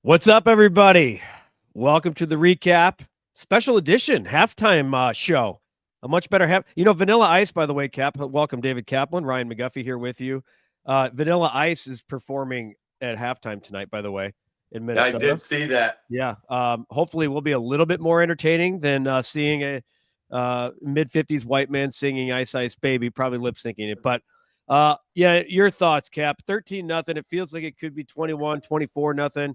What's up, everybody? Welcome to the recap special edition halftime show. A much better Vanilla Ice, by the way, Cap. Welcome, David Kaplan, Ryan McGuffey here with you. Vanilla Ice is performing at halftime tonight, by the way, in Minnesota. I did see that. Yeah. Hopefully, we'll be a little bit more entertaining than seeing a mid-50s white man singing Ice Ice Baby, probably lip-syncing it. But yeah, your thoughts, Cap. 13-0. It feels like it could be 21, 24-0.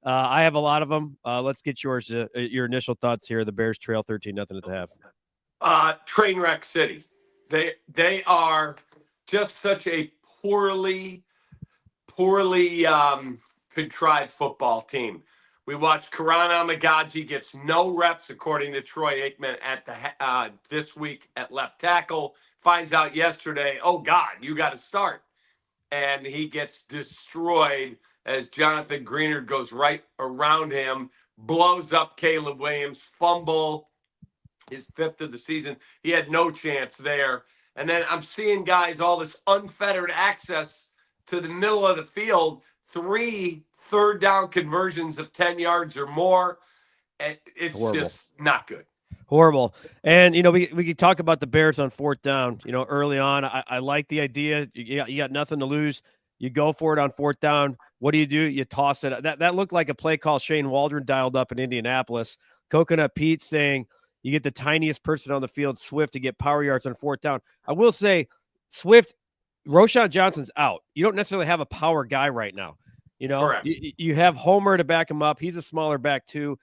I have a lot of them. Let's get yours. Your initial thoughts here. The Bears trail 13-0 at the half. Train wreck city. They are just such a poorly contrived football team. We watched Karan Amagaji gets no reps, according to Troy Aikman, at the this week at left tackle. Finds out yesterday, oh God, you got to start, and he gets destroyed as Jonathan Greener goes right around him, blows up Caleb Williams, fumble, his fifth of the season. He had no chance there. And then I'm seeing guys, all this unfettered access to the middle of the field, 3 third-down conversions of 10 yards or more. And it's Horrible. just not good. Horrible. And, we could talk about the Bears on fourth down, early on. I like the idea. You got nothing to lose. You go for it on fourth down. What do? You toss it. That looked like a play call Shane Waldron dialed up in Indianapolis. Coconut Pete saying you get the tiniest person on the field, Swift, to get power yards on fourth down. I will say, Swift, Roschon Johnson's out. You don't necessarily have a power guy right now. Correct. You have Homer to back him up. He's a smaller back too.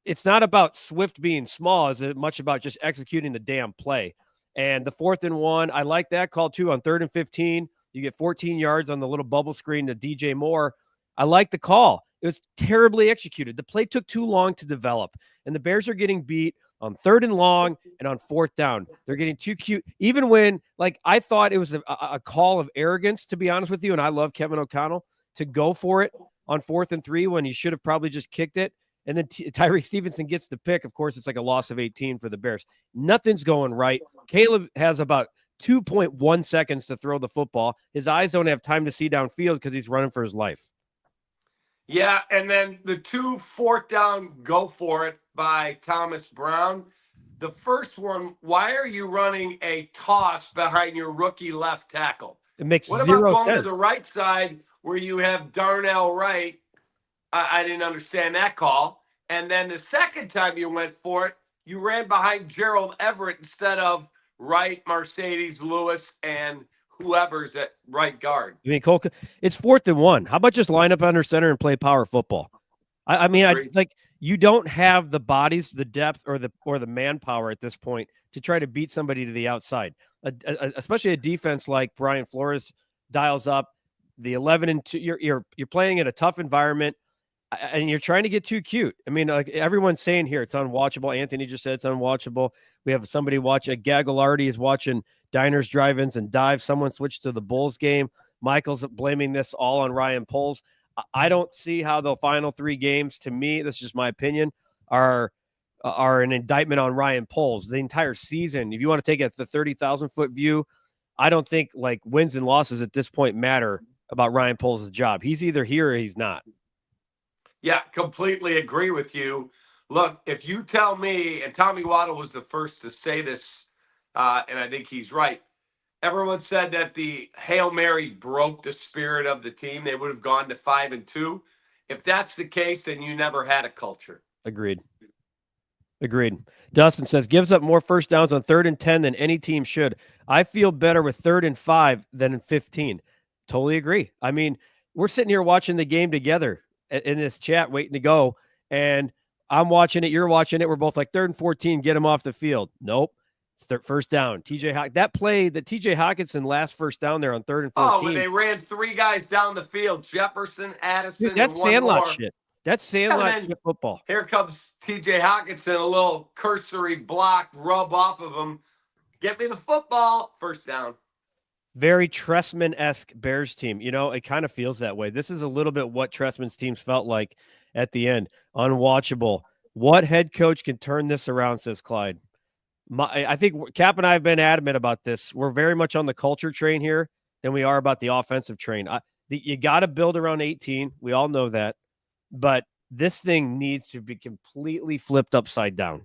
It's not about Swift being small as much about just executing the damn play. And the 4th and 1, I like that call too on 3rd and 15. You get 14 yards on the little bubble screen to DJ Moore. I like the call. It was terribly executed. The play took too long to develop, and the Bears are getting beat on 3rd and long and on 4th down. They're getting too cute. Even when, I thought it was a call of arrogance, to be honest with you, and I love Kevin O'Connell, to go for it on 4th and 3 when he should have probably just kicked it. And then Tyreek Stevenson gets the pick. Of course, it's like a loss of 18 for the Bears. Nothing's going right. Caleb has about 2.1 seconds to throw the football. His eyes don't have time to see downfield because he's running for his life. Yeah, and then the 2 4th down go for it by Thomas Brown. The first one, why are you running a toss behind your rookie left tackle? It makes what zero about going sense to the right side where you have Darnell Wright? I didn't understand that call. And then the second time you went for it, you ran behind Gerald Everett instead of Wright, Mercedes, Lewis, and whoever's at right guard. You mean Cole? It's 4th and 1. How about just line up under center and play power football? I you don't have the bodies, the depth, or the manpower at this point to try to beat somebody to the outside, especially a defense like Brian Flores dials up the 11 and 2. You're playing in a tough environment, and you're trying to get too cute. I mean, like everyone's saying here, it's unwatchable. Anthony just said it's unwatchable. We have somebody watching. Gagliardi is watching Diners, Drive-Ins, and Dive. Someone switched to the Bulls game. Michael's blaming this all on Ryan Poles. I don't see how the final 3 games, to me, this is just my opinion, are an indictment on Ryan Poles. The entire season, if you want to take it the 30,000-foot view, I don't think wins and losses at this point matter about Ryan Poles' job. He's either here or he's not. Yeah, completely agree with you. Look, if you tell me, and Tommy Waddle was the first to say this, and I think he's right. Everyone said that the Hail Mary broke the spirit of the team. They would have gone to 5-2. If that's the case, then you never had a culture. Agreed. Dustin says, gives up more first downs on 3rd and 10 than any team should. I feel better with 3rd and 5 than in 15. Totally agree. I mean, we're sitting here watching the game together in this chat waiting to go, and I'm watching it, you're watching it. We're both like 3rd and 14, get him off the field. Nope. It's their first down. That play, the TJ Hawkinson last first down there on 3rd and 14. Oh, when they ran 3 guys down the field, Jefferson, Addison, dude, that's and one Sandlot more. shit. That's Sandlot shit football. Here comes TJ Hawkinson, a little cursory block, rub off of him. Get me the football. First down. Very Tressman-esque Bears team. It kind of feels that way. This is a little bit what Tressman's teams felt like at the end. Unwatchable. What head coach can turn this around, says Clyde. I think Cap and I have been adamant about this. We're very much on the culture train here than we are about the offensive train. You got to build around 18. We all know that. but this thing needs to be completely flipped upside down.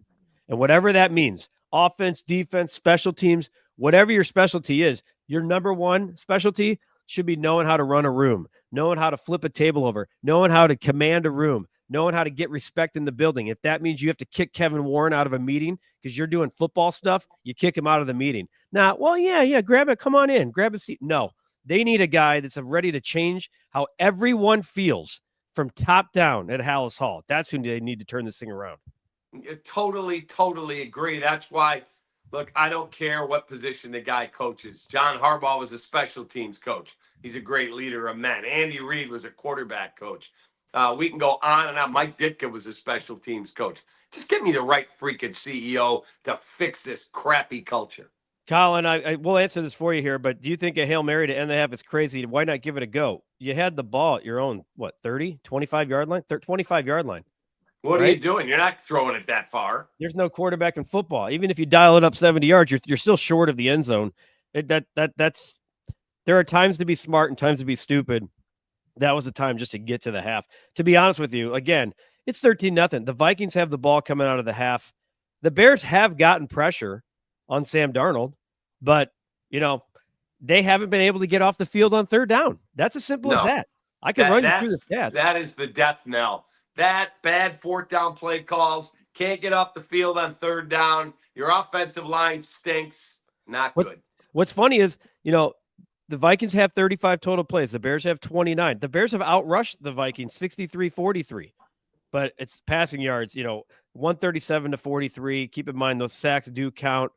And whatever that means, offense, defense, special teams, whatever your specialty is, your number one specialty should be knowing how to run a room, knowing how to flip a table over, knowing how to command a room, knowing how to get respect in the building. If that means you have to kick Kevin Warren out of a meeting because you're doing football stuff, you kick him out of the meeting. Now, well, yeah, grab it. Come on in, grab a seat. No, they need a guy that's ready to change how everyone feels from top down at Hallis Hall. That's who they need to turn this thing around. Totally agree. That's why, look, I don't care what position the guy coaches. John Harbaugh was a special teams coach. He's a great leader of men. Andy Reid was a quarterback coach. We can go on and on. Mike Ditka was a special teams coach. Just give me the right freaking CEO to fix this crappy culture. Colin, I will answer this for you here, but do you think a Hail Mary to end the half is crazy? Why not give it a go? You had the ball at your own, 30, 25-yard line? 25-yard line. What are you doing? You're not throwing it that far. There's no quarterback in football. Even if you dial it up 70 yards, you're still short of the end zone. That's there are times to be smart and times to be stupid. That was the time just to get to the half. To be honest with you, again, it's 13-0. The Vikings have the ball coming out of the half. The Bears have gotten pressure on Sam Darnold, but, they haven't been able to get off the field on third down. That's as simple as that. I can run you through the stats. That is the death knell. That bad fourth down play calls, can't get off the field on third down. Your offensive line stinks. Not good. What's funny is, the Vikings have 35 total plays. The Bears have 29. The Bears have outrushed the Vikings 63-43. But it's passing yards, 137 to 43. Keep in mind those sacks do count.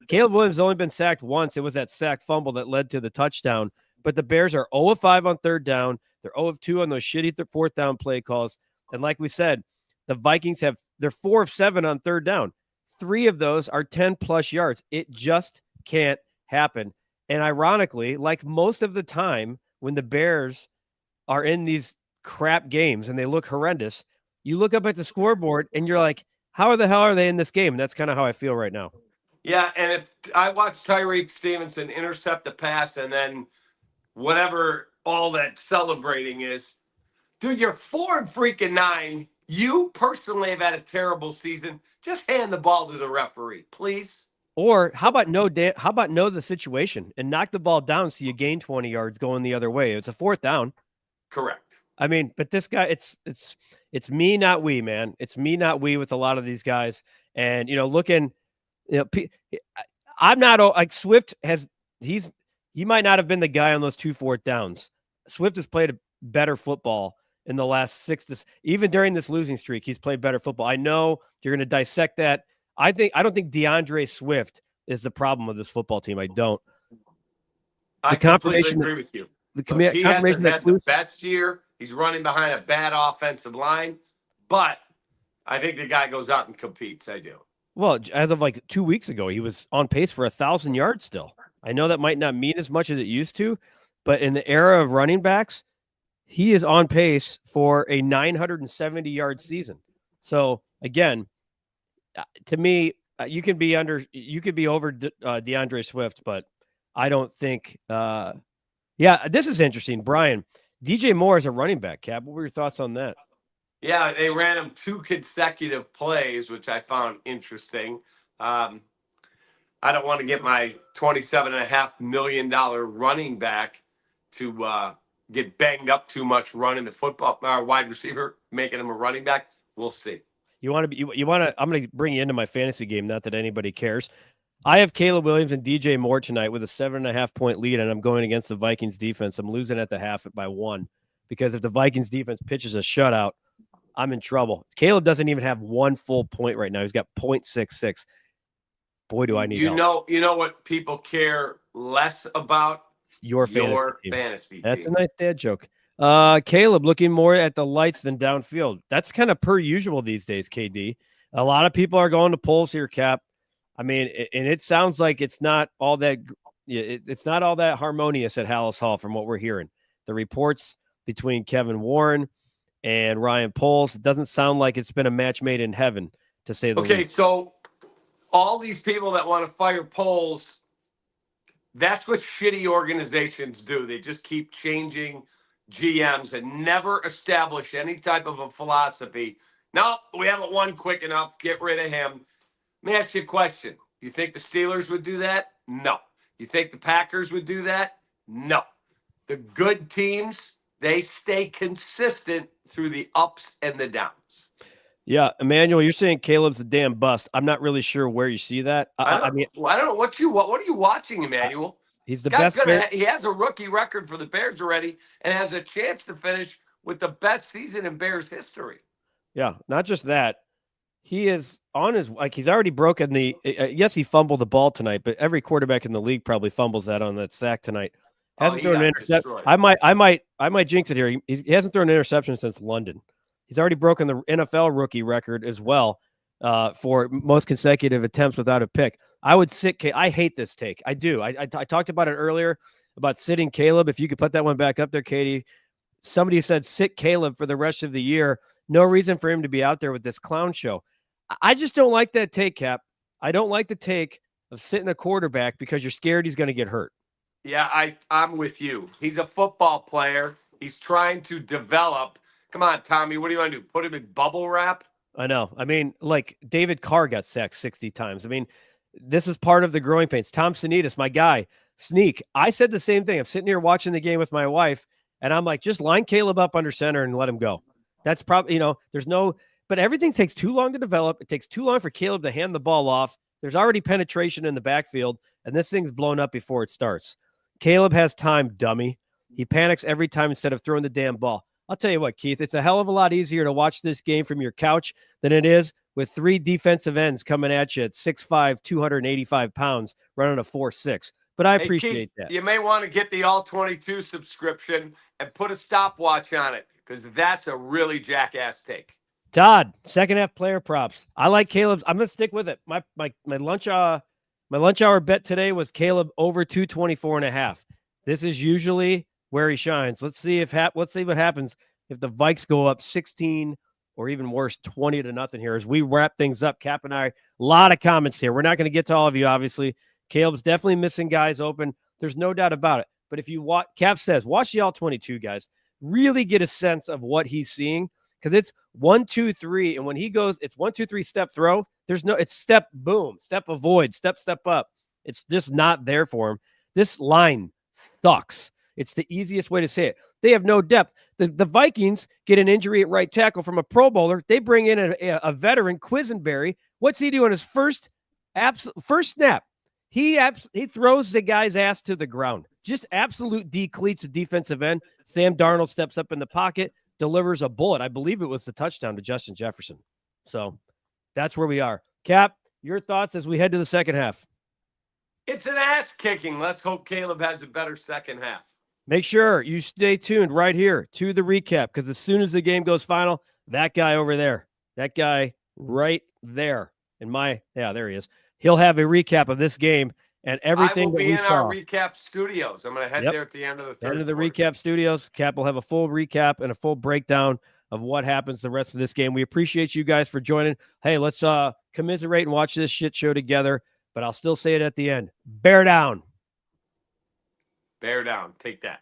Caleb Williams has only been sacked once. It was that sack fumble that led to the touchdown. But the Bears are 0-5 on third down. They're 0-2 on those shitty fourth down play calls. And like we said, the Vikings they're 4 of 7 on third down. 3 of those are 10+ yards. It just can't happen. And ironically, like most of the time when the Bears are in these crap games and they look horrendous, you look up at the scoreboard and you're like, how the hell are they in this game? And that's kind of how I feel right now. Yeah, and if I watched Tyreek Stevenson intercept the pass and then whatever all that celebrating is, dude, you're 4-9. You personally have had a terrible season. Just hand the ball to the referee, please. Or how about know the situation and knock the ball down so you gain 20 yards going the other way? It's a fourth down. Correct. I mean, but this guy, it's me, not we, man. It's me, not we with a lot of these guys. And, I'm not like Swift he might not have been the guy on those 2 4th downs. Swift has played a better football in the last even during this losing streak. He's played better football. I know you're going to dissect that. I don't think DeAndre Swift is the problem with this football team. I don't. I completely agree with you. He hasn't had the best year. He's running behind a bad offensive line, but I think the guy goes out and competes. I do. Well, as of like 2 weeks ago, he was on pace for 1,000 yards still. I know that might not mean as much as it used to, but in the era of running backs, he is on pace for a 970-yard season. So again, to me, you could be over DeAndre Swift, but I don't think. This is interesting, Brian. DJ Moore is a running back. Cap, what were your thoughts on that? Yeah, they ran him 2 consecutive plays, which I found interesting. I don't want to get my $27.5 million running back to get banged up too much running the football, wide receiver, making him a running back. We'll see. I'm going to bring you into my fantasy game. Not that anybody cares. I have Caleb Williams and DJ Moore tonight with a 7.5-point lead, and I'm going against the Vikings defense. I'm losing at the half by 1 because if the Vikings defense pitches a shutout, I'm in trouble. Caleb doesn't even have 1 full point right now. He's got 0.66. Boy, do I need help. You know what people care less about? Your fantasy team. That's a nice dad joke. Caleb looking more at the lights than downfield. That's kind of per usual these days, KD. A lot of people are going to polls here, Cap. I mean, and it sounds like it's not all that harmonious at Hallis Hall from what we're hearing. The reports between Kevin Warren and Ryan Poles, it doesn't sound like it's been a match made in heaven, to say the least. Okay, so all these people that want to fire Poles, that's what shitty organizations do. They just keep changing GMs and never establish any type of a philosophy. No, we haven't won quick enough. Get rid of him. Let me ask you a question. You think the Steelers would do that? No. You think the Packers would do that? No. The good teams, they stay consistent through the ups and the downs. Yeah, Emmanuel, you're saying Caleb's a damn bust. I'm not really sure where you see that. I mean, I don't know what are you watching, Emmanuel? he's the best. He has a rookie record for the Bears already, and has a chance to finish with the best season in Bears history. Yeah, not just that. He is on his he's already broken the. Yes, he fumbled the ball tonight, but every quarterback in the league probably fumbles that on that sack tonight. Hasn't thrown an interception. I might jinx it here. He hasn't thrown an interception since London. He's already broken the NFL rookie record as well for most consecutive attempts without a pick. I would sit. I hate this take. I do. I talked about it earlier about sitting Caleb. If you could put that one back up there, Katie. Somebody said sit Caleb for the rest of the year. No reason for him to be out there with this clown show. I just don't like that take, Cap. I don't like the take of sitting a quarterback because you're scared he's going to get hurt. Yeah, I'm with you. He's a football player. He's trying to develop. Come on, Tommy. What do you want to do? Put him in bubble wrap? I know. I mean, like David Carr got sacked 60 times. I mean, this is part of the growing pains. Tom Sanitas, my guy, Sneak. I said the same thing. I'm sitting here watching the game with my wife, and I'm like, just line Caleb up under center and let him go. That's probably, there's no, but everything takes too long to develop. It takes too long for Caleb to hand the ball off. There's already penetration in the backfield, and this thing's blown up before it starts. Caleb has time, dummy. He panics every time instead of throwing the damn ball. I'll tell you what, Keith, it's a hell of a lot easier to watch this game from your couch than it is with three defensive ends coming at you at 6'5", 285 pounds, running a 4.6. But I appreciate Keith, that. You may want to get the All-22 subscription and put a stopwatch on it because that's a really jackass take. Todd, second half player props. I like Caleb's. I'm going to stick with it. My lunch hour bet today was Caleb over 224.5. This is usually where he shines. Let's see what happens if the Vikes go up 16 or even worse, 20-0 here as we wrap things up. Cap and I, a lot of comments here. We're not going to get to all of you, obviously. Caleb's definitely missing guys open. There's no doubt about it. But if you watch, Cap says, watch the All-22 guys. Really get a sense of what he's seeing because it's 1, 2, 3. And when he goes, it's 1, 2, 3 step throw. It's step, boom, step avoid, step up. It's just not there for him. This line sucks. It's the easiest way to say it. They have no depth. The Vikings get an injury at right tackle from a Pro Bowler. They bring in a veteran, Quisenberry. What's he do on his first snap? He throws the guy's ass to the ground. Just absolute D-cleats a defensive end. Sam Darnold steps up in the pocket, delivers a bullet. I believe it was the touchdown to Justin Jefferson. So that's where we are. Cap, your thoughts as we head to the second half? It's an ass kicking. Let's hope Caleb has a better second half. Make sure you stay tuned right here to the recap because as soon as the game goes final, that guy over there, that guy right there there he is. He'll have a recap of this game and everything. I will be in our recap studios. I'm going to head there at the end of the third end of the recap studios. Cap will have a full recap and a full breakdown of what happens the rest of this game. We appreciate you guys for joining. Hey, let's commiserate and watch this shit show together. But I'll still say it at the end. Bear down. Bear down. Take that.